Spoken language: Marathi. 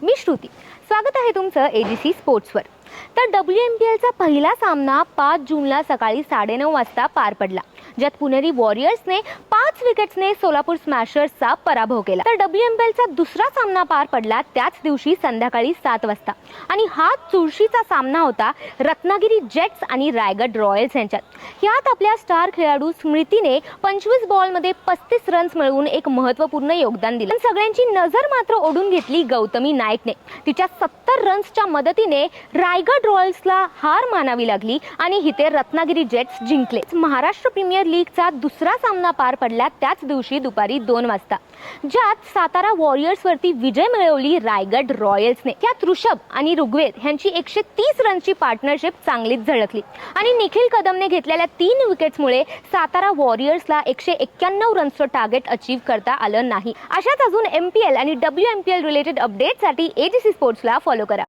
मी श्रुती. स्वागत आहे तुमचं एजीसी स्पोर्ट्सवर. तर WNPLचा पहिला सामना 5 जूनला सकाळी 9:30 वाजता पार पडला, ज्यात पुणेरी वॉरियर्सने 5 विकेट्सने सोलापूर स्मॅशर्सचा पराभव केला. तर WNPLचा दुसरा सामना पार पडला त्याच दिवशी संध्याकाळी 7 वाजता आणि हा चुरशीचा सामना होता रत्नागिरी जेट्स आणि रायगड रॉयल्स यांच्यात. यात आपल्या स्टार खेळाडू स्मृतीने 25 बॉलमध्ये 35 रन्स मिळवून एक महत्त्वपूर्ण योगदान दिलं. सगळ्यांची नजर मात्र ओढून घेतली गौतमी नायकने. तिच्या 70 रन्सच्या मदतीने रायगड रॉयल्सला हार मानावी लागली आणि हिते रत्नागिरी जेट्स जिंकले. महाराष्ट्र प्रीमियर लीगचा दुसरा सामना पार पडला त्याच दिवशी दुपारी 2 वाजता, ज्यात सातारा वॉरियर्सवरती विजय मिळवली रायगड रॉयल्सने. यात ऋषभ आणि ऋग्वेद यांची 130 रनची पार्टनरशिप चांगलीच झळकली आणि निखिल कदमने घेतलेल्या 3 विकेट्समुळे सातारा वॉरियर्सला 191 रन्सचं टार्गेट अचीव करता आलं नाही. अशाच अजून MPL आणि WNPL रिलेटेड अपडेटसाठी एजीसी स्पोर्ट्सला फॉलो करा.